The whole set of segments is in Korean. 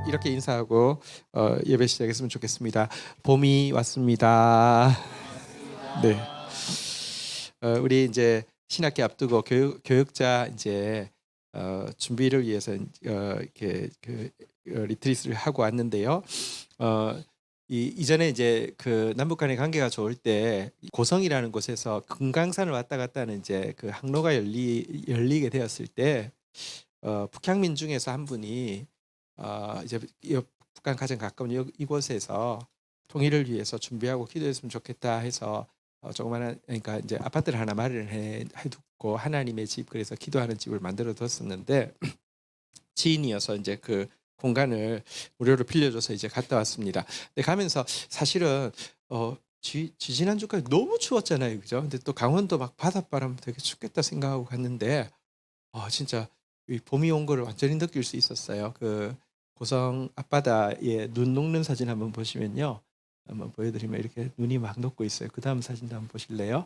이렇게 인사하고 예배 시작했으면 좋겠습니다. 봄이 왔습니다. 네. 우리 이제 신학기 앞두고 교육자 이제 준비를 위해서 이렇게 리트리트를 하고 왔는데요. 이전에 이제 그 남북 간의 관계가 좋을 때 고성이라는 곳에서 금강산을 왔다 갔다 하는 이제 그 항로가 열리게 되었을 때 북향민 중에서 한 분이 이제 북한 가장 가까운 이곳에서 통일을 위해서 준비하고 기도했으면 좋겠다 해서 조그마한 그러니까 이제 아파트를 하나 해두고 하나님의 집 그래서 기도하는 집을 만들어 뒀었는데 지인이어서 이제 그 공간을 무료로 빌려줘서 이제 갔다 왔습니다. 근데 가면서 사실은 지난주까지 너무 추웠잖아요, 그죠? 근데 또 강원도 막 바닷바람 되게 춥겠다 생각하고 갔는데 진짜 이 봄이 온 거를 완전히 느낄 수 있었어요. 그 고성 앞바다에 눈 녹는 사진 한번 보시면요. 한번 보여드리면 이렇게 눈이 막 녹고 있어요. 그 다음 사진도 한번 보실래요?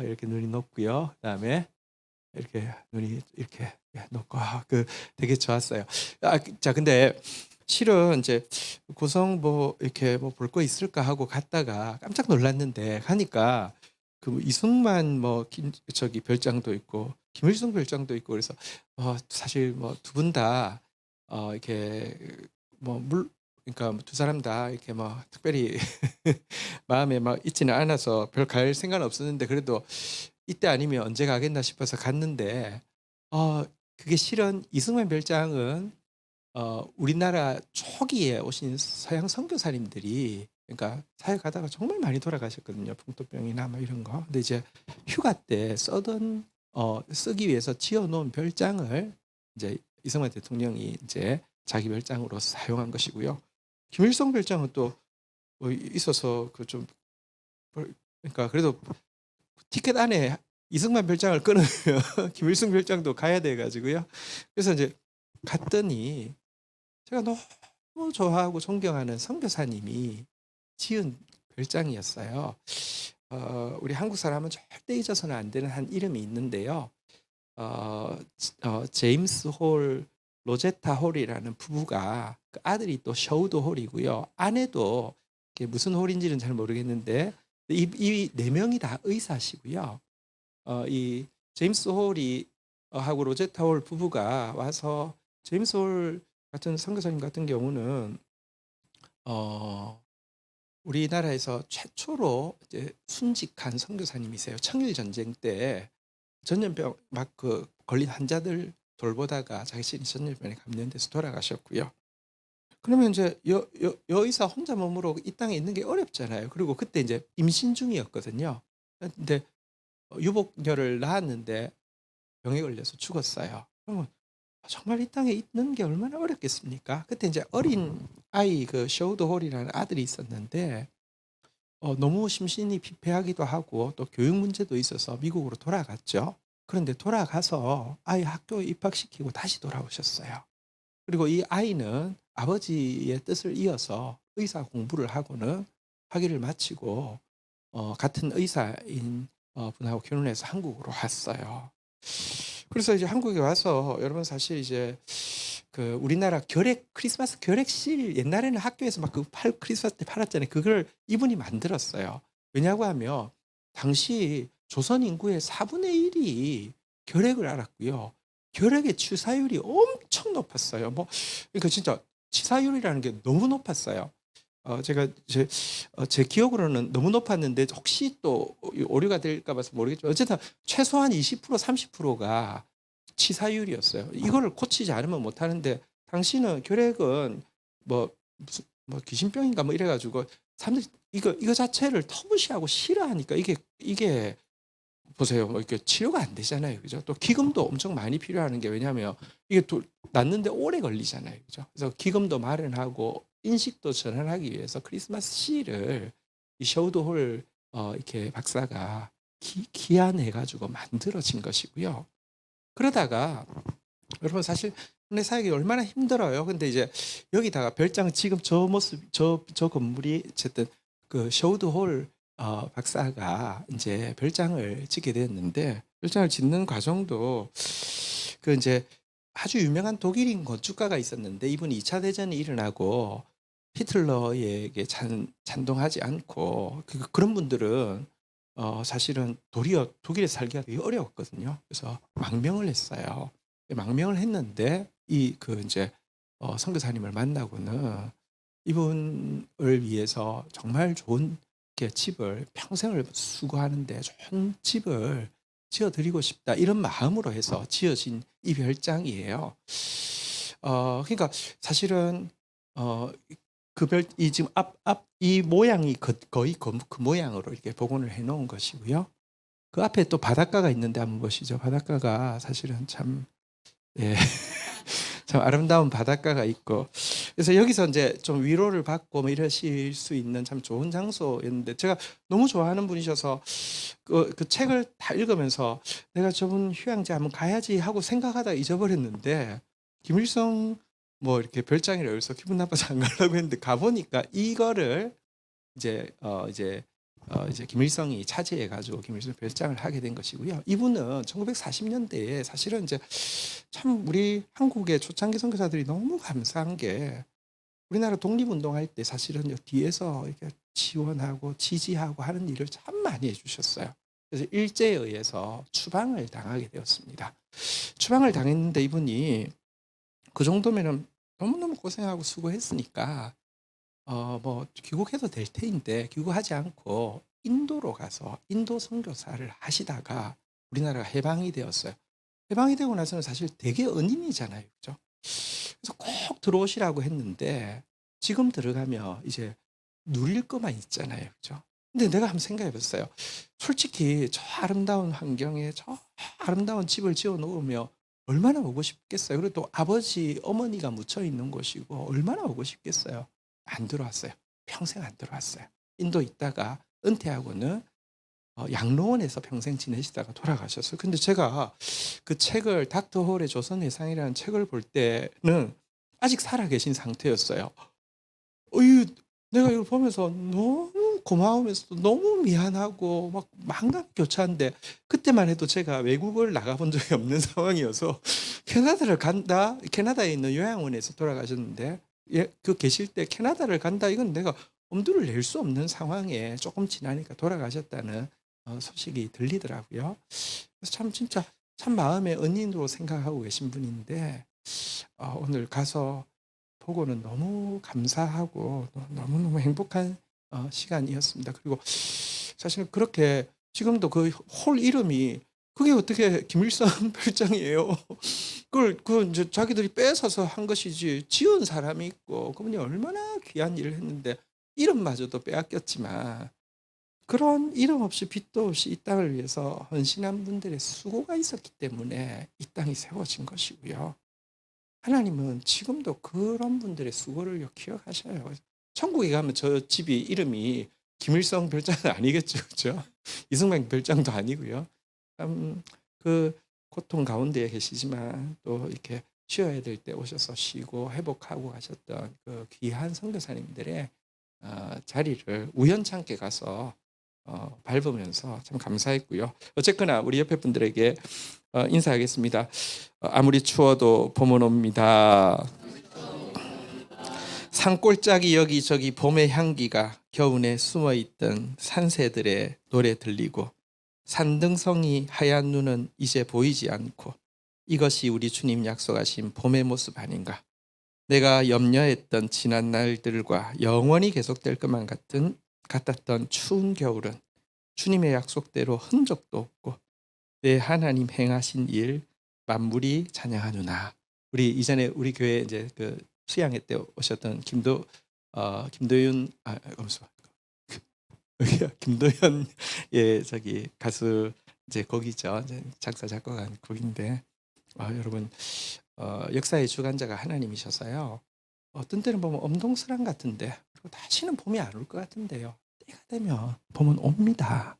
이렇게 눈이 녹고요. 그다음에 이렇게 눈이 이렇게 녹고 그 되게 좋았어요. 자 근데 실은 이제 고성 뭐 이렇게 뭐 볼 거 있을까 하고 갔다가 깜짝 놀랐는데 가니까 그 이승만 뭐 저기 별장도 있고 김일성 별장도 있고 그래서 사실 뭐 두 분 다 이렇게 그러니까 두 사람 다 이렇게 뭐 특별히 마음에 막 있지는 않아서 별 갈 생각은 없었는데 그래도 이때 아니면 언제 가겠나 싶어서 갔는데 그게 실은 이승만 별장은 우리나라 초기에 오신 서양 선교사님들이 그러니까 사역하다가 정말 많이 돌아가셨거든요. 풍토병이나 뭐 이런 거. 근데 이제 휴가 때 쓰기 위해서 지어 놓은 별장을 이제 이승만 대통령이 이제 자기 별장으로 사용한 것이고요. 김일성 별장은 또 있어서 그러니까 그래도 티켓 안에 이승만 별장을 끊으면 김일성 별장도 가야 돼 가지고요. 그래서 이제 갔더니 제가 너무 좋아하고 존경하는 선교사님이 지은 별장이었어요. 우리 한국 사람은 절대 잊어서는 안 되는 한 이름이 있는데요. 제임스 홀, 로제타 홀이라는 부부가 그 아들이 또 셔우드 홀이고요. 아내도 무슨 홀인지는 잘 모르겠는데 이 네 명이 다 의사시고요. 이 제임스 홀이 하고 로제타 홀 부부가 와서 제임스 홀 같은 선교사님 같은 경우는 우리나라에서 최초로 이제 순직한 선교사님이세요. 청일 전쟁 때 전염병 막 걸린 환자들 돌보다가 자신이 전염병에 감염돼서 돌아가셨고요. 그러면 이제 여의사 혼자 몸으로 이 땅에 있는 게 어렵잖아요. 그리고 그때 이제 임신 중이었거든요. 근데 유복녀를 낳았는데 병에 걸려서 죽었어요. 그러면 정말 이 땅에 있는 게 얼마나 어렵겠습니까? 그때 이제 어린 아이 그 셔우드 홀이라는 아들이 있었는데 너무 심신이 피폐하기도 하고 또 교육 문제도 있어서 미국으로 돌아갔죠. 그런데 돌아가서 아이 학교에 입학시키고 다시 돌아오셨어요. 그리고 이 아이는 아버지의 뜻을 이어서 의사 공부를 하고는 학위를 마치고 같은 의사인 분하고 결혼해서 한국으로 왔어요. 그래서 이제 한국에 와서 여러분 사실 이제 그 우리나라 크리스마스 결핵실 옛날에는 학교에서 막 크리스마스 때 팔았잖아요. 그걸 이분이 만들었어요. 왜냐고 하면 당시 조선 인구의 4분의 1이 결핵을 앓았고요. 결핵의 치사율이 엄청 높았어요. 그러니까 진짜 치사율이라는 게 너무 높았어요. 제가 제 기억으로는 너무 높았는데 혹시 또 오류가 될까 봐서 모르겠지만 어쨌든 최소한 20% 30%가 치사율이었어요. 이거를 고치지 않으면 못 하는데 당시는 결핵은 무슨 귀신병인가 이래 가지고 사람들이 이거 자체를 터무시하고 싫어하니까 이게 보세요. 이렇게 치료가 안 되잖아요. 그죠? 또 기금도 엄청 많이 필요하는 게 왜냐하면 이게 낫는데 오래 걸리잖아요. 그죠? 그래서 기금도 마련하고 인식도 전환하기 위해서 크리스마스 시를 이 셔우드 홀 이렇게 박사가 기한해 가지고 만들어진 것이고요. 그러다가 여러분 사실 국내 사역이 얼마나 힘들어요. 근데 이제 여기다가 별장 지금 저 모습 저 건물이 어쨌든 그 셔우드 홀 박사가 이제 별장을 짓게 되었는데 별장을 짓는 과정도 그 이제 아주 유명한 독일인 건축가가 있었는데 이분이 2차 대전이 일어나고 히틀러에게 찬동하지 않고 그런 분들은 사실은 도리어 독일에 살기가 되게 어려웠거든요. 그래서 망명을 했어요. 망명을 했는데 이 그 인제 선교사님을 만나고는 이분을 위해서 정말 좋은 이렇게 집을 평생을 수고하는데 좋은 집을 지어 드리고 싶다 이런 마음으로 해서 지어진 이 별장이에요. 그러니까 사실은 어 이 지금 앞 이 모양이 거의 그 모양으로 이렇게 복원을 해 놓은 것이고요. 그 앞에 또 바닷가가 있는데 한번 보시죠. 바닷가가 사실은 참 예 참 아름다운 바닷가가 있고 그래서 여기서 인제 좀 위로를 받고 뭐 이러실 수 있는 참 좋은 장소였는데 제가 너무 좋아하는 분이셔서 그 책을 다 읽으면서 '내가 저분 휴양지 한번 가야지.' 하고 생각하다가 잊어버렸는데 김일성 뭐 이렇게 별장이라 그래서 기분 나빠서 안 가려고 했는데 가 보니까 이거를 이제 김일성이 차지해 가지고 김일성 별장을 하게 된 것이고요. 이분은 1940 년대에 사실은 인제 참 우리 한국의 초창기 선교사들이 너무 감사한 게 우리나라 독립운동할 때 사실은 뒤에서 이렇게 지원하고 지지하고 하는 일을 참 많이 해 주셨어요. 그래서 일제에 의해서 추방을 당하게 되었습니다. 추방을 당했는데 이분이 그 정도면은 너무너무 고생하고 수고했으니까 뭐 귀국해도 될 터인데 귀국하지 않고 인도로 가서 인도 선교사를 하시다가 우리나라가 해방이 되었어요. 해방이 되고 나서는 사실 되게 은인이잖아요. 그죠? 그래서 꼭 들어오시라고 했는데 지금 들어가면 이제 누릴 것만 있잖아요. 그죠? 근데 내가 한번 생각해 봤어요. 솔직히 저 아름다운 환경에 저 아름다운 집을 지어 놓으면 얼마나 오고 싶겠어요. 그리고 또 아버지, 어머니가 묻혀 있는 곳이고 얼마나 오고 싶겠어요. 안 들어왔어요. 평생 안 들어왔어요. 인도 있다가 은퇴하고는 양로원에서 평생 지내시다가 돌아가셨어요. 근데 제가 그 책을 닥터 홀의 조선회상이라는 책을 볼 때는 아직 살아 계신 상태였어요. 이 내가 이걸 보면서 너무 고마우면서도 너무 미안하고 막 만감교차한데 그때만 해도 제가 외국을 나가 본 적이 없는 상황이어서 캐나다를 간다? 캐나다에 있는 요양원에서 돌아가셨는데 예 그 계실 때 '캐나다를 간다.' 이건 내가 엄두를 낼 수 없는 상황에 조금 지나니까 돌아가셨다는 소식이 들리더라고요. 그래서 참 진짜 참 마음의 은인으로 생각하고 계신 분인데 오늘 가서 보고는 너무 감사하고 너무너무 행복한 시간이었습니다. 그리고 사실은 그렇게 지금도 그 홀 이름이 그게 어떻게 김일성 별장이에요. 그걸 인제 자기들이 뺏어서 한 것이지 지은 사람이 있고 그분이 얼마나 귀한 일을 했는데 이름마저도 빼앗겼지만 그런 이름 없이 빚도 없이 이 땅을 위해서 헌신한 분들의 수고가 있었기 때문에 이 땅이 세워진 것이고요. 하나님은 지금도 그런 분들의 수고를 기억하셔요. 천국에 가면 저 집이 이름이 김일성 별장은 아니겠죠. 그죠? 이승만 별장도 아니고요. 참 그 고통 가운데에 계시지만 또 이렇게 쉬어야 될 때 오셔서 쉬고 회복하고 가셨던 그 귀한 선교사님들의 자리를 우연찮게 가서 밟으면서 참 감사했고요. 어쨌거나 우리 옆에 분들에게 인사하겠습니다. 아무리 추워도 봄은 옵니다. 산골짜기 여기저기 봄의 향기가 겨우내 숨어있던 산새들의 노래 들리고 산등성이 하얀 눈은 이제 보이지 않고 이것이 우리 주님 약속하신 봄의 모습 아닌가. 내가 염려했던 지난 날들과 영원히 계속될 것만 같았던 추운 겨울은 주님의 약속대로 흔적도 없고 내 하나님 행하신 일 만물이 찬양하누나. 우리 이전에 우리 교회 이제 그 수양회 때 오셨던 김도윤 김도현 예 저기 가수 이제 곡이죠. 이제 작사 작곡한 곡인데 여러분 역사의 주관자가 하나님이셔서요. 어떤 때는 보면 엄동설한 같은데 그리고 다시는 봄이 안 올 것 같은데요. 때가 되면 봄은 옵니다.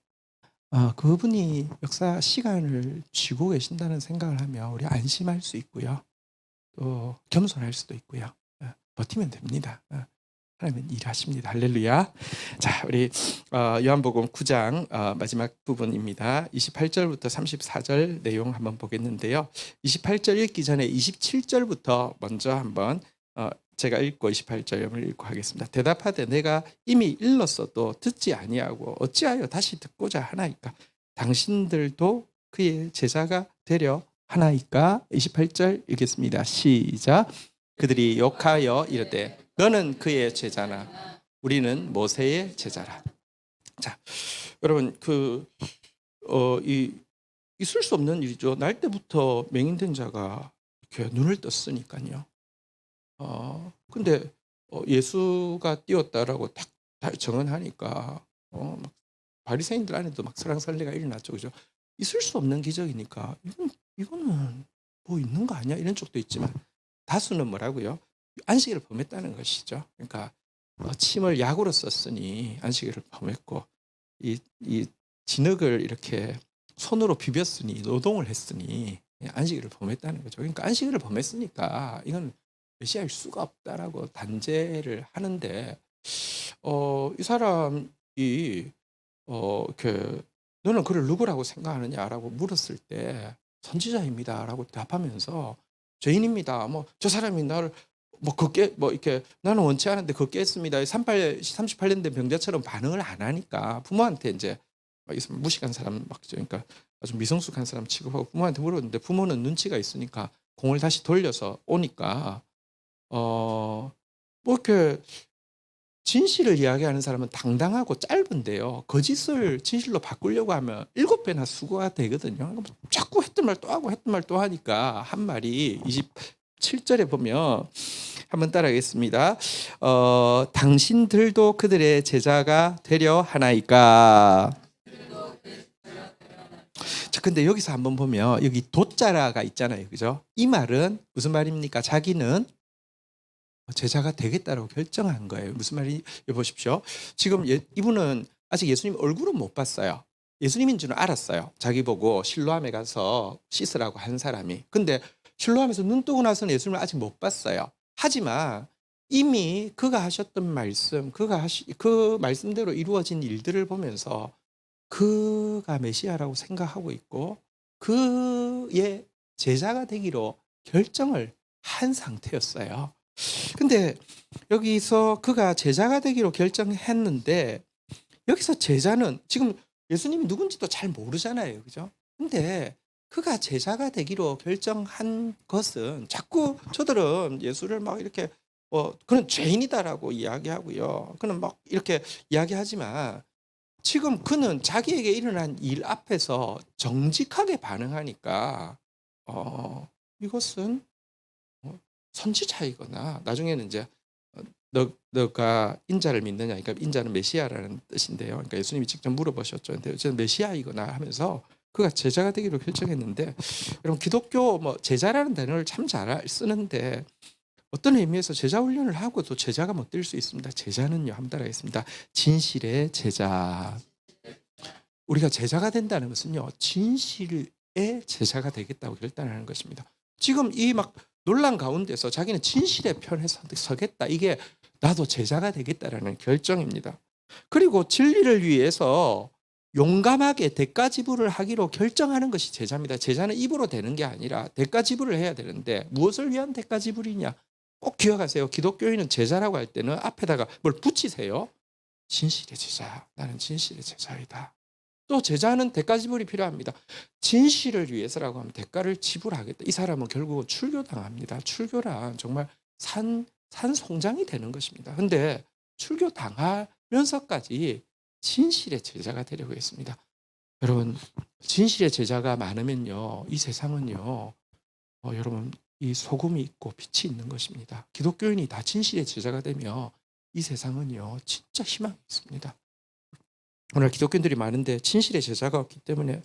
그분이 역사 시간을 쥐고 계신다는 생각을 하면 우리 안심할 수 있고요. 또 겸손할 수도 있고요. 버티면 됩니다. 하나님은 일하십니다. 할렐루야. 자, 우리 요한복음 9장 마지막 부분입니다. 28절부터 34절 내용 한번 보겠는데요. 28절 읽기 전에 27절부터 먼저 한번 제가 읽고 28절을 읽고 하겠습니다. 대답하되 내가 이미 일렀어도 듣지 아니하고 어찌하여 다시 듣고자 하나이까? 당신들도 그의 제자가 되려 하나이까? 28절 읽겠습니다. 시작. 그들이 욕하여 이르되 너는 그의 제자나 우리는 모세의 제자라. 자, 여러분 있을 수 없는 일이죠. 날 때부터 맹인된 자가 이렇게 눈을 떴으니까요. 근데 예수가 뛰었다라고 딱 정언하니까 막 바리새인들 안에도 막 설랑설레가 일어났죠, 그죠? 있을 수 없는 기적이니까 이거는 뭐 있는 거 아니야? 이런 쪽도 있지만 다수는 뭐라고요? 안식일을 범했다는 것이죠. 그러니까 침을 약으로 썼으니 안식일을 범했고 이 진흙을 이렇게 손으로 비볐으니 노동을 했으니 안식일을 범했다는 거죠. 그러니까 안식일을 범했으니까 이건 메시아일 수가 없다라고 단죄를 하는데 이 사람이 너는 그를 누구라고 생각하느냐라고 물었을 때 선지자입니다라고 답하면서 죄인입니다. 뭐 저 사람이 나를 이렇게 나는 원치 않은데 그거 깼습니다. 38년 된 병자처럼 반응을 안 하니까 부모한테 이제 무식한 사람 그러니까 아주 미성숙한 사람 취급하고 부모한테 물었는데 부모는 눈치가 있으니까 공을 다시 돌려서 오니까 이렇게 진실을 이야기하는 사람은 당당하고 짧은데요. 거짓을 진실로 바꾸려고 하면 7배나 수고가 되거든요. 자꾸 했던 말 또 하고 했던 말 또 하니까 한 말이 27절에 보면 한번 따라하겠습니다. 당신들도 그들의 제자가 되려 하나이까. 자, 근데 여기서 한번 보면 여기 도자라가 있잖아요, 그죠? 이 말은 무슨 말입니까? 자기는 제자가 되겠다라고 결정한 거예요. 무슨 말인지 보십시오. 지금 이분은 아직 예수님 얼굴은 못 봤어요. 예수님인 줄은 알았어요. 자기 보고 실로암에 가서 씻으라고 한 사람이. 근데 실로암에서 눈 뜨고 나서는 예수님을 아직 못 봤어요. 하지만 이미 그가 하셨던 말씀, 그 말씀대로 이루어진 일들을 보면서 그가 메시아라고 생각하고 있고 그의 제자가 되기로 결정을 한 상태였어요. 근데 여기서 그가 제자가 되기로 결정했는데 여기서 제자는 지금 예수님이 누군지도 잘 모르잖아요, 그죠? 근데 그가 제자가 되기로 결정한 것은 자꾸 저들은 예수를 막 이렇게 그는 죄인이다라고 이야기하고요. 그는 막 이렇게 이야기하지만 지금 그는 자기에게 일어난 일 앞에서 정직하게 반응하니까 이것은 선지자이거나 나중에는 이제 너가 인자를 믿느냐, 그러니까 인자는 메시아라는 뜻인데요. 그러니까 예수님이 직접 물어보셨죠. 근데 저는 메시아이거나 하면서 그가 제자가 되기로 결정했는데, 여러분 기독교 제자라는 단어를 참 잘 쓰는데 어떤 의미에서 제자 훈련을 하고 또 제자가 못 될 수 있습니다. 제자는요, 한번 따라하겠습니다. 진실의 제자. 우리가 제자가 된다는 것은요, 진실의 제자가 되겠다고 결단하는 것입니다. 지금 이 막 논란 가운데서 자기는 진실의 편에 서겠다. 이게 나도 제자가 되겠다라는 결정입니다. 그리고 진리를 위해서 용감하게 대가 지불을 하기로 결정하는 것이 제자입니다. 제자는 입으로 되는 게 아니라 대가 지불을 해야 되는데 무엇을 위한 대가 지불이냐? 꼭 기억하세요. 기독교인은 제자라고 할 때는 앞에다가 뭘 붙이세요. 진실의 제자. 나는 진실의 제자이다. 또 제자는 대가 지불이 필요합니다. 진실을 위해서라고 하면 대가를 지불하겠다. 이 사람은 결국은 출교당합니다. 출교란 정말 산송장이 되는 것입니다. 근데 출교당하면서까지 진실의 제자가 되려고 했습니다. 여러분, 진실의 제자가 많으면요, 이 세상은요, 여러분, 이 소금이 있고 빛이 있는 것입니다. 기독교인이 다 진실의 제자가 되면 이 세상은요, 진짜 희망이 있습니다. 오늘 기독교인들이 많은데 진실의 제자가 없기 때문에,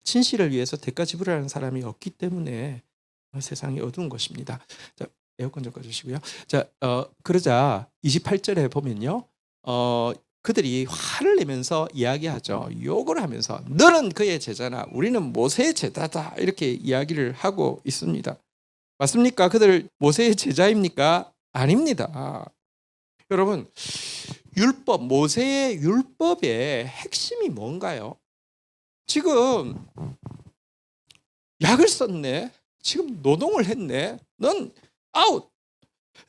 진실을 위해서 대가 지불하는 사람이 없기 때문에 세상이 어두운 것입니다. 자, 에어컨 좀 꺼주시고요. 자, 그러자 28절에 보면요, 그들이 화를 내면서 이야기하죠. 욕을 하면서 너는 그의 제자나 우리는 모세의 제자다, 이렇게 이야기를 하고 있습니다. 맞습니까? 그들 모세의 제자입니까? 아닙니다. 여러분, 율법, 모세의 율법의 핵심이 뭔가요? 지금 약을 썼네. 지금 노동을 했네. 넌 아웃.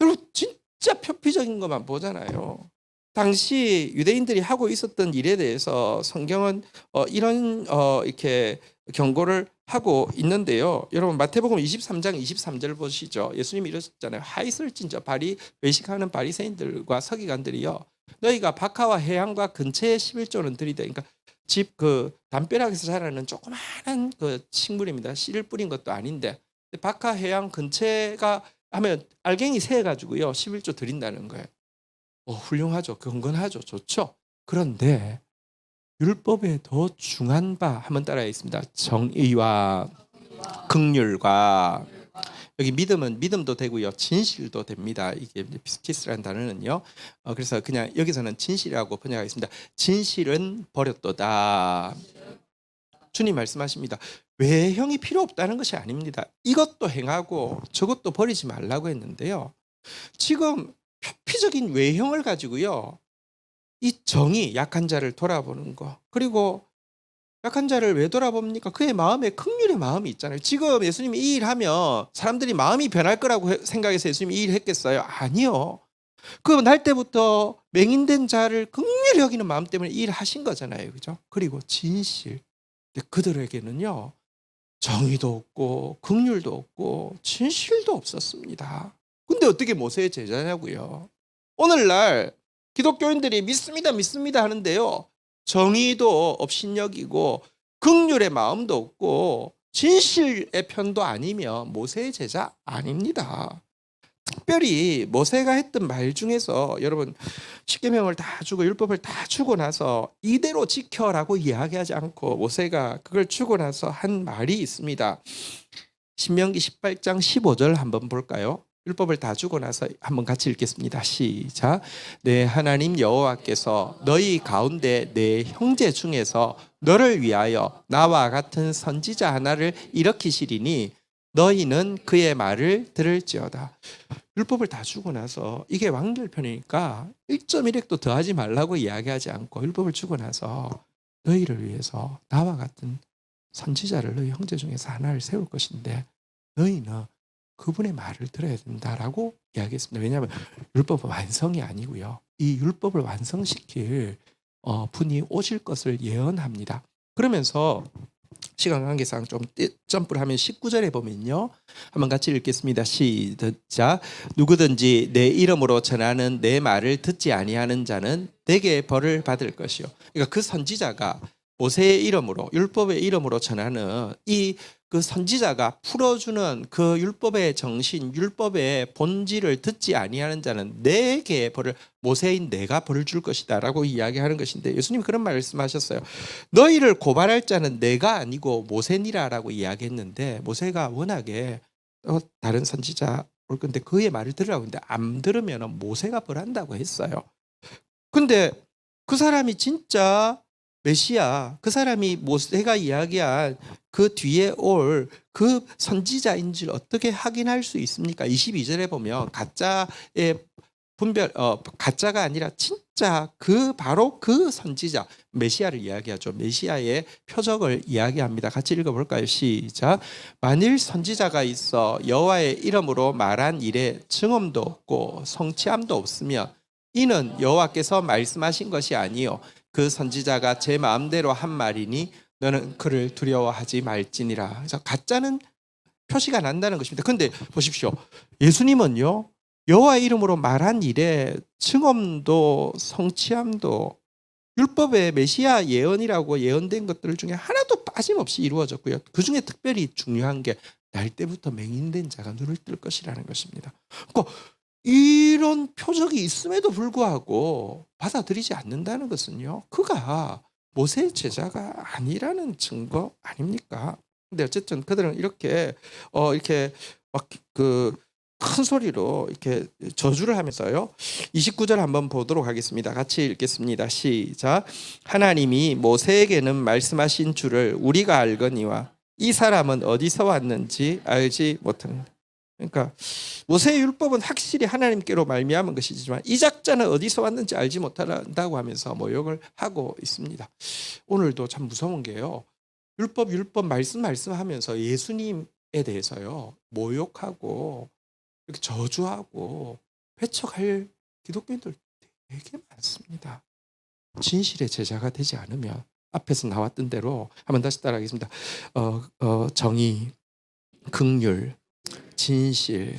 여러분, 진짜 표피적인 것만 보잖아요. 당시 유대인들이 하고 있었던 일에 대해서 성경은 이런 이렇게 경고를 하고 있는데요. 여러분, 마태복음 23장 23절 보시죠. 예수님이 이러셨잖아요. 하이슬진저 외식하는 바리새인들과 서기관들이요, 너희가 박하와 해양과 근처의 11조는 들이되. 그러니까 집 그 담벼락에서 자라는 조그마한 그 식물입니다. 씨를 뿌린 것도 아닌데 박하 해양 근처가 하면 알갱이 새 가지고요 11조 드린다는 거예요. 훌륭하죠. 건건하죠. 좋죠. 그런데 율법에 더 중한 바 한번 따라하겠습니다. 정의와 긍휼과, 여기 믿음은 믿음도 되고요, 진실도 됩니다. 이게 피스티스라는 단어는요. 그래서 그냥 여기서는 진실이라고 번역하겠습니다. 진실은 버렸도다. 주님 말씀하십니다. 외형이 필요 없다는 것이 아닙니다. 이것도 행하고 저것도 버리지 말라고 했는데요. 지금 표피적인 외형을 가지고요, 이 정의, 약한 자를 돌아보는 거, 그리고 약한 자를 왜 돌아봅니까? 그의 마음에 긍휼의 마음이 있잖아요. 지금 예수님이 이 일하면 사람들이 마음이 변할 거라고 생각해서 예수님이 이 일을 했겠어요? 아니요. 그 날 때부터 맹인된 자를 긍휼히 여기는 마음 때문에 이 일을 하신 거잖아요. 그죠? 그리고 진실. 근데 그들에게는요, 정의도 없고 긍휼도 없고 진실도 없었습니다. 근데 어떻게 모세의 제자냐고요? 오늘날 기독교인들이 믿습니다, 믿습니다 하는데요, 정의도 업신여기고 긍휼의 마음도 없고 진실의 편도 아니면 모세의 제자 아닙니다. 특별히 모세가 했던 말 중에서 여러분, 십계명을 다 주고 율법을 다 주고 나서 이대로 지켜라고 이야기하지 않고 모세가 그걸 주고 나서 한 말이 있습니다. 신명기 18장 15절 한번 볼까요? 율법을 다 주고 나서 한번 같이 읽겠습니다. 시작. 내 하나님 여호와께서 너희 가운데 내 형제 중에서 너를 위하여 나와 같은 선지자 하나를 일으키시리니 너희는 그의 말을 들을지어다. 율법을 다 주고 나서, 이게 완결편이니까 1.1획도 더하지 말라고 이야기하지 않고 율법을 주고 나서 너희를 위해서 나와 같은 선지자를 너희 형제 중에서 하나를 세울 것인데 너희는 그분의 말을 들어야 된다라고 이야기했습니다. 왜냐하면 율법은 완성이 아니고요, 이 율법을 완성시킬 분이 오실 것을 예언합니다. 그러면서 시간 관계상 좀 점프를 하면 19절에 보면요, 한번 같이 읽겠습니다. 시작. 누구든지 내 이름으로 전하는 내 말을 듣지 아니하는 자는 내게 벌을 받을 것이요. 그러니까 그 선지자가 모세의 이름으로, 율법의 이름으로 전하는 그 선지자가 풀어주는 그 율법의 정신, 율법의 본질을 듣지 아니하는 자는 내게 벌을, 모세인 내가 벌을 줄 것이다 라고 이야기하는 것인데, 예수님이 그런 말씀하셨어요. 너희를 고발할 자는 내가 아니고 모세니라 라고 이야기했는데, 모세가 워낙에 다른 선지자 올 건데 그의 말을 들으라고 했는데 안 들으면 모세가 벌한다고 했어요. 근데 그 사람이 진짜 메시아, 그 사람이 모세가 이야기한 그 뒤에 올 그 선지자인 줄 어떻게 확인할 수 있습니까? 22절에 보면 가짜의 분별, 가짜가 아니라 진짜 바로 그 선지자, 메시아를 이야기하죠. 메시아의 표적을 이야기합니다. 같이 읽어볼까요? 시작. 만일 선지자가 있어 여호와의 이름으로 말한 일에 증언도 없고 성취함도 없으면 이는 여호와께서 말씀하신 것이 아니요 그 선지자가 제 마음대로 한 말이니 너는 그를 두려워하지 말지니라. 그래서 가짜는 표시가 난다는 것입니다. 그런데 보십시오. 예수님은요, 여호와의 이름으로 말한 일에 증언도 성취함도, 율법의 메시아 예언이라고 예언된 것들 중에 하나도 빠짐없이 이루어졌고요. 그 중에 특별히 중요한 게 날 때부터 맹인된 자가 눈을 뜰 것이라는 것입니다. 그러니까 이런 표적이 있음에도 불구하고 받아들이지 않는다는 것은요, 그가 모세의 제자가 아니라는 증거 아닙니까? 근데 어쨌든 그들은 이렇게 막 큰 소리로 이렇게 저주를 하면서요. 29절 한번 보도록 하겠습니다. 같이 읽겠습니다. 시작. 하나님이 모세에게는 말씀하신 줄을 우리가 알거니와 이 사람은 어디서 왔는지 알지 못합니다. 그러니까 모세의 율법은 확실히 하나님께로 말미암은 것이지만 이 작자는 어디서 왔는지 알지 못한다고 하면서 모욕을 하고 있습니다. 오늘도 참 무서운 게요. 율법 말씀하면서 예수님에 대해서요 모욕하고 이렇게 저주하고 배척할 기독교인들 되게 많습니다. 진실의 제자가 되지 않으면 앞에서 나왔던 대로 한번 다시 따라하겠습니다. 정의, 긍휼, 진실.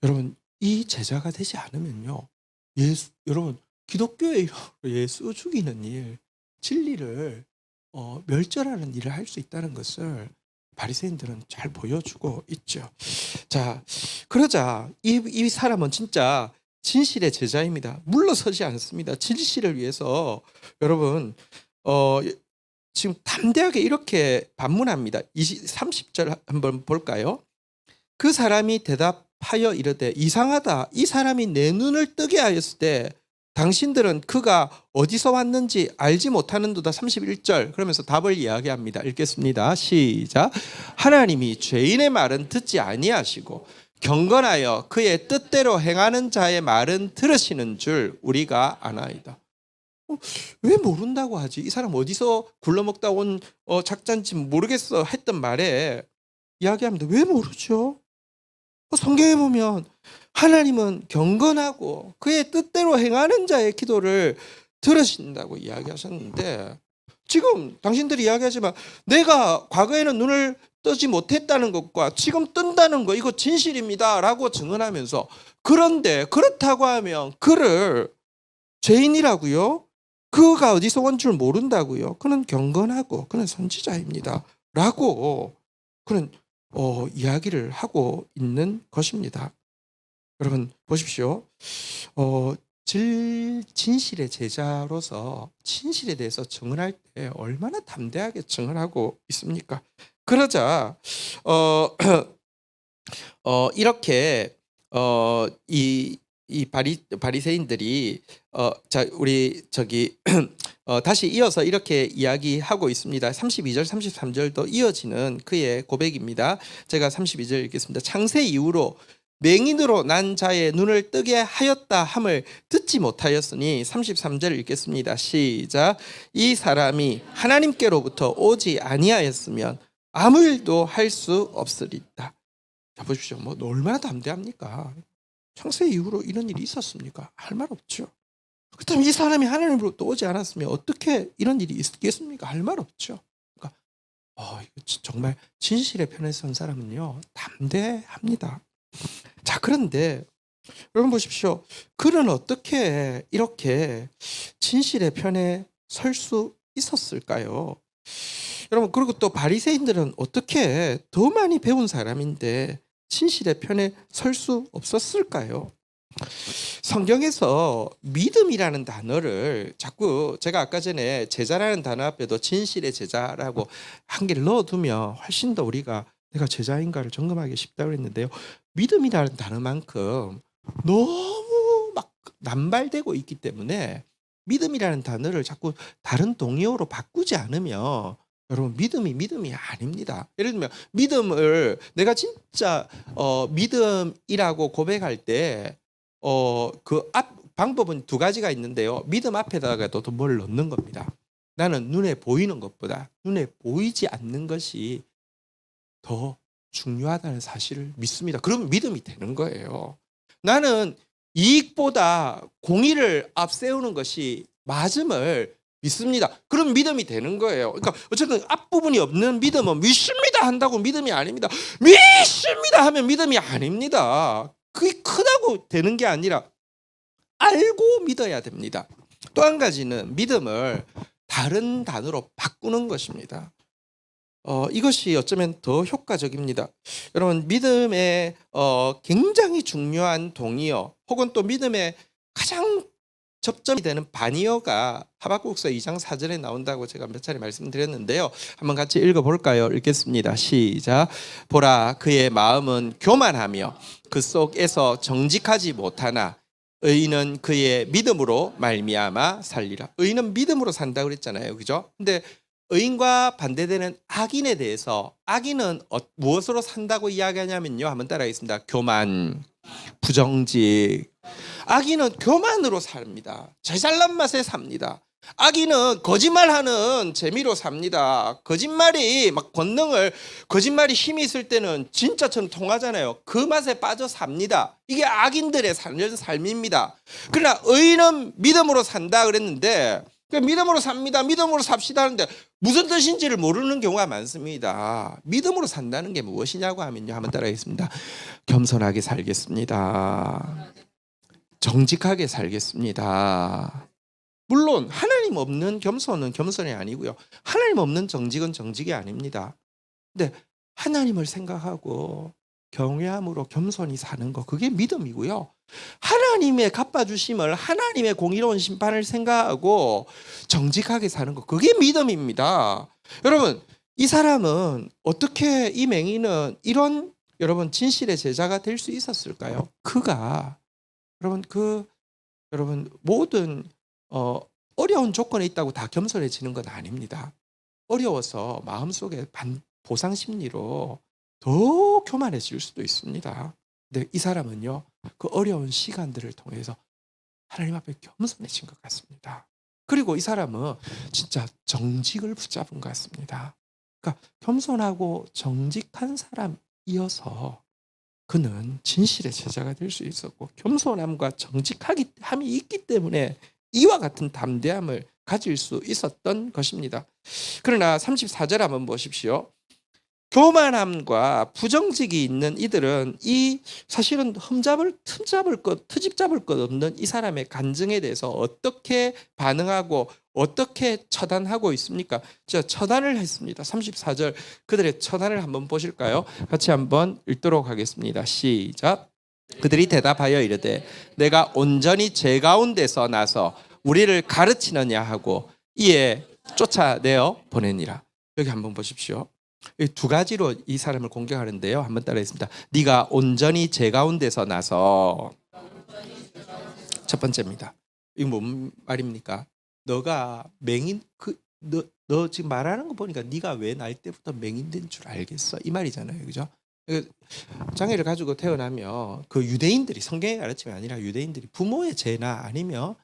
여러분 이 제자가 되지 않으면요. 여러분 기독교의 이름으로 예수 죽이는 일, 진리를 멸절하는 일을 할 수 있다는 것을 바리새인들은 잘 보여주고 있죠. 자, 그러자 이 사람은 진짜 진실의 제자입니다. 물러서지 않습니다. 진실을 위해서 여러분 지금 담대하게 이렇게 반문합니다. 30절 한번 볼까요? 그 사람이 대답하여 이르되 이상하다. 이 사람이 내 눈을 뜨게 하였을 때 당신들은 그가 어디서 왔는지 알지 못하는도다. 31절 그러면서 답을 이야기합니다. 읽겠습니다. 시작. 하나님이 죄인의 말은 듣지 아니하시고 경건하여 그의 뜻대로 행하는 자의 말은 들으시는 줄 우리가 아나이다. 왜 모른다고 하지? 이 사람 어디서 굴러먹다 온 작자인지 모르겠어 했던 말에 이야기합니다. 왜 모르죠? 성경에 보면 하나님은 경건하고 그의 뜻대로 행하는 자의 기도를 들으신다고 이야기하셨는데 지금 당신들이 이야기하지만 내가 과거에는 눈을 뜨지 못했다는 것과 지금 뜬다는 거 이거 진실입니다 라고 증언하면서 그런데 그렇다고 하면 그를 죄인이라고요? 그가 어디서 온 줄 모른다고요? 그는 경건하고 그는 선지자입니다 라고 그는 이야기를 하고 있는 것입니다. 여러분 보십시오. 진실의 제자로서 진실에 대해서 증언할 때 얼마나 담대하게 증언하고 있습니까? 그러자 이렇게 이 바리새인들이 자 우리 저기 다시 이어서 이렇게 이야기하고 있습니다. 32절 33절도 이어지는 그의 고백입니다. 제가 32절 읽겠습니다. 창세 이후로 맹인으로 난 자의 눈을 뜨게 하였다 함을 듣지 못하였으니 33절 읽겠습니다. 시작. 이 사람이 하나님께로부터 오지 아니하였으면 아무 일도 할 수 없으리다. 자 보십시오. 뭐 얼마나 담대합니까? 창세 이후로 이런 일이 있었습니까? 할 말 없죠. 그렇다면 이 사람이 하나님으로부터 오지 않았으면 어떻게 이런 일이 있겠습니까? 할 말 없죠. 그러니까 이거 정말 진실의 편에 선 사람은요 담대합니다. 자 그런데 여러분 보십시오. 그는 어떻게 이렇게 진실의 편에 설 수 있었을까요? 여러분 그리고 또 바리새인들은 어떻게 더 많이 배운 사람인데 진실의 편에 설 수 없었을까요? 성경에서 믿음이라는 단어를 자꾸 제가 아까 전에 제자라는 단어 앞에도 진실의 제자라고 한 개를 넣어두면 훨씬 더 우리가 내가 제자인가를 점검하기 쉽다고 했는데요. 믿음이라는 단어만큼 너무 막 남발되고 있기 때문에 믿음이라는 단어를 자꾸 다른 동의어로 바꾸지 않으면 여러분 믿음이 아닙니다. 예를 들면 믿음을 내가 진짜 믿음이라고 고백할 때 그 방법은 두 가지가 있는데요. 믿음 앞에다가도 더 뭘 넣는 겁니다. 나는 눈에 보이는 것보다 눈에 보이지 않는 것이 더 중요하다는 사실을 믿습니다. 그러면 믿음이 되는 거예요. 나는 이익보다 공의를 앞세우는 것이 맞음을 믿습니다. 그럼 믿음이 되는 거예요. 그러니까 어쨌든 앞부분이 없는 믿음은 믿습니다 한다고 믿음이 아닙니다. 믿습니다 하면 믿음이 아닙니다. 그게 크다고 되는 게 아니라 알고 믿어야 됩니다. 또 한 가지는 믿음을 다른 단어로 바꾸는 것입니다. 이것이 어쩌면 더 효과적입니다. 여러분 믿음의 굉장히 중요한 동의어 혹은 또 믿음의 가장 접점이 되는 반의어가 하박국서 2장 4절에 나온다고 제가 몇 차례 말씀드렸는데요. 한번 같이 읽어볼까요? 읽겠습니다. 시작. 보라 그의 마음은 교만하며 그 속에서 정직하지 못하나 의인은 그의 믿음으로 말미암아 살리라. 의인은 믿음으로 산다고 그랬잖아요. 그죠? 근데 의인과 반대되는 악인에 대해서 악인은 무엇으로 산다고 이야기하냐면요. 한번 따라하겠습니다. 교만, 부정직. 악인은 교만으로 삽니다. 제 잘난 맛에 삽니다. 악인은 거짓말하는 재미로 삽니다. 거짓말이 막 권능을 거짓말이 힘이 있을 때는 진짜처럼 통하잖아요. 그 맛에 빠져 삽니다. 이게 악인들의 사는 삶입니다. 그러나 의인은 믿음으로 산다 그랬는데 믿음으로 삽니다. 믿음으로 삽시다 하는데 무슨 뜻인지를 모르는 경우가 많습니다. 믿음으로 산다는 게 무엇이냐고 하면요. 한번 따라하겠습니다. 겸손하게 살겠습니다. 정직하게 살겠습니다. 물론 하나님 없는 겸손은 겸손이 아니고요. 하나님 없는 정직은 정직이 아닙니다. 근데 하나님을 생각하고 경외함으로 겸손히 사는 거 그게 믿음이고요. 하나님의 갚아주심을 하나님의 공의로운 심판을 생각하고 정직하게 사는 거 그게 믿음입니다. 여러분 이 사람은 어떻게 이 맹인은 이런 여러분 진실의 제자가 될 수 있었을까요? 그가 여러분 모든 어려운 조건에 있다고 다 겸손해지는 건 아닙니다. 어려워서 마음속에 보상 심리로 더 교만해질 수도 있습니다. 근데 이 사람은요, 그 어려운 시간들을 통해서 하나님 앞에 겸손해진 것 같습니다. 그리고 이 사람은 진짜 정직을 붙잡은 것 같습니다. 그러니까 겸손하고 정직한 사람이어서 그는 진실의 제자가 될 수 있었고 겸손함과 정직함이 있기 때문에 이와 같은 담대함을 가질 수 있었던 것입니다. 그러나 34절 한번 보십시오. 교만함과 부정직이 있는 이들은 이 사실은 트집 잡을 것 없는 이 사람의 간증에 대해서 어떻게 반응하고 어떻게 처단하고 있습니까? 자, 처단을 했습니다. 34절 그들의 처단을 한번 보실까요? 같이 한번 읽도록 하겠습니다. 시작. 그들이 대답하여 이르되 내가 온전히 제 가운데서 나서 우리를 가르치느냐 하고 이에 쫓아내어 보내니라. 여기 한번 보십시오. 두 가지로 이 사람을 공격하는데요. 한번 따라했습니다. 네가 온전히 제 가운데서 나서 첫 번째입니다. 이거 뭔 말입니까? 너가 맹인 너 지금 말하는 거 보니까 네가 왜 날 때부터 맹인된 줄 알겠어? 이 말이잖아요. 그죠? 장애를 가지고 태어나면 그 유대인들이 성경의 가르침이 아니라 유대인들이 부모의 죄나 아니면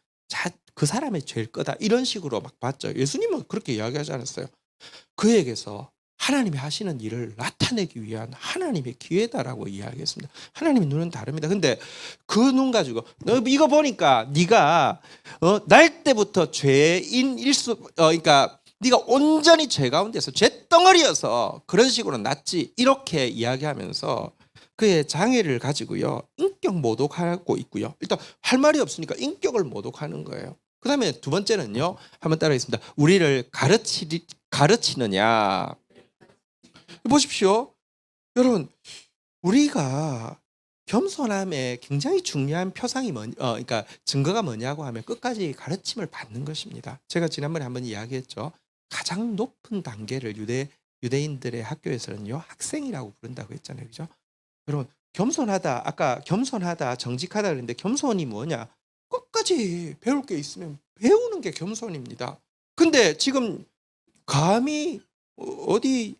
그 사람의 죄일 거다 이런 식으로 막 봤죠. 예수님은 그렇게 이야기하지 않았어요. 그에게서 하나님이 하시는 일을 나타내기 위한 하나님의 기회다라고 이야기했습니다. 하나님의 눈은 다릅니다. 근데 그 눈 가지고 너 이거 보니까 네가 날 때부터 죄인일 그러니까 네가 온전히 죄 가운데서 죄덩어리여서 그런 식으로 났지 이렇게 이야기하면서 그의 장애를 가지고요 인격 모독하고 있고요. 일단 할 말이 없으니까 인격을 모독하는 거예요. 그 다음에 두 번째는요 한번 따라하겠습니다. 우리를 가르치느냐. 보십시오. 여러분 우리가 겸손함에 굉장히 중요한 표상이 그러니까 증거가 뭐냐고 하면 끝까지 가르침을 받는 것입니다. 제가 지난번에 한번 이야기했죠. 가장 높은 단계를 유대인들의 학교에서는요 학생이라고 부른다고 했잖아요. 그죠? 여러분 겸손하다 아까 겸손하다 정직하다 그랬는데 겸손이 뭐냐? 끝까지 배울 게 있으면 배우는 게 겸손입니다. 근데 지금 감히 어디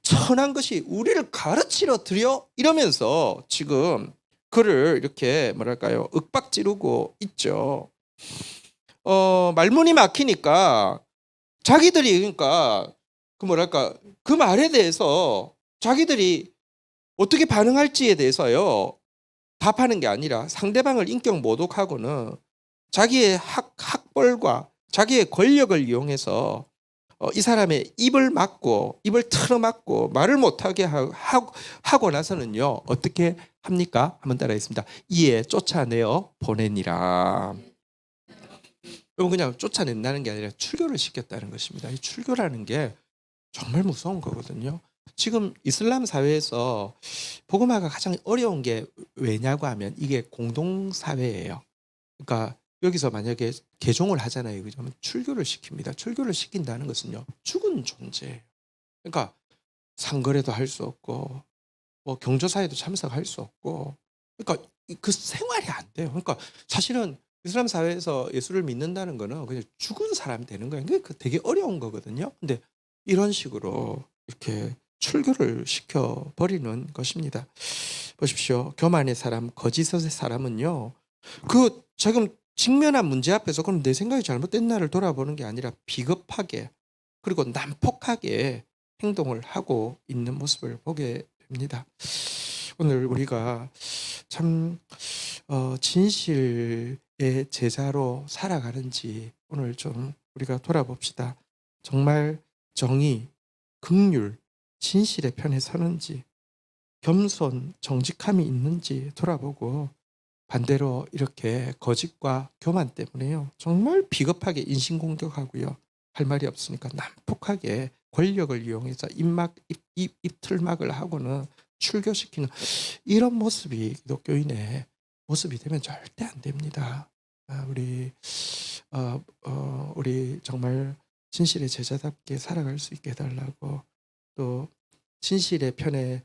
천한 것이 우리를 가르치러 들여 이러면서 지금 그를 이렇게 뭐랄까요 윽박지르고 있죠. 말문이 막히니까 자기들이 그러니까 그 뭐랄까 그 말에 대해서 자기들이 어떻게 반응할지에 대해서요 답하는 게 아니라 상대방을 인격 모독하고는 자기의 학벌과 자기의 권력을 이용해서 이 사람의 입을 막고 입을 틀어막고 말을 못하게 하고 나서는요 어떻게 합니까? 한번 따라하겠습니다. 이에 쫓아내어 보내니라. 여러분 그냥 쫓아낸다는 게 아니라 출교를 시켰다는 것입니다. 이 출교라는 게 정말 무서운 거거든요. 지금 이슬람 사회에서 복음화가 가장 어려운 게 왜냐고 하면 이게 공동사회예요. 그러니까 여기서 만약에 개종을 하잖아요. 그러면 출교를 시킵니다. 출교를 시킨다는 것은요. 죽은 존재예요. 그러니까 상거래도 할 수 없고 뭐 경조사에도 참석할 수 없고 그러니까 그 생활이 안 돼요. 그러니까 사실은 이슬람 사회에서 예수를 믿는다는 거는 그냥 죽은 사람이 되는 거예요. 그게 되게 어려운 거거든요. 근데 이런 식으로 이렇게 출교를 시켜 버리는 것입니다. 보십시오. 교만의 사람, 거짓의 사람은요. 그 지금 직면한 문제 앞에서 그럼 내 생각이 잘못된 나를 돌아보는 게 아니라 비겁하게 그리고 난폭하게 행동을 하고 있는 모습을 보게 됩니다. 오늘 우리가 참 진실의 제자로 살아가는지 오늘 좀 우리가 돌아봅시다. 정말 정의, 긍휼, 진실의 편에 서는지 겸손, 정직함이 있는지 돌아보고 반대로 이렇게 거짓과 교만 때문에요. 정말 비겁하게 인신공격하고요. 할 말이 없으니까 난폭하게 권력을 이용해서 입틀막을 하고는 출교시키는 이런 모습이 기독교인의 모습이 되면 절대 안 됩니다. 우리 정말 진실의 제자답게 살아갈 수 있게 해달라고 또 진실의 편에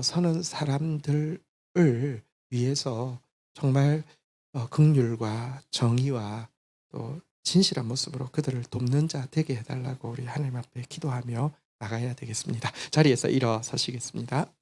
서는 사람들을 위해서 정말 긍휼과 정의와 또 진실한 모습으로 그들을 돕는 자 되게 해달라고 우리 하나님 앞에 기도하며 나가야 되겠습니다. 자리에서 일어서시겠습니다.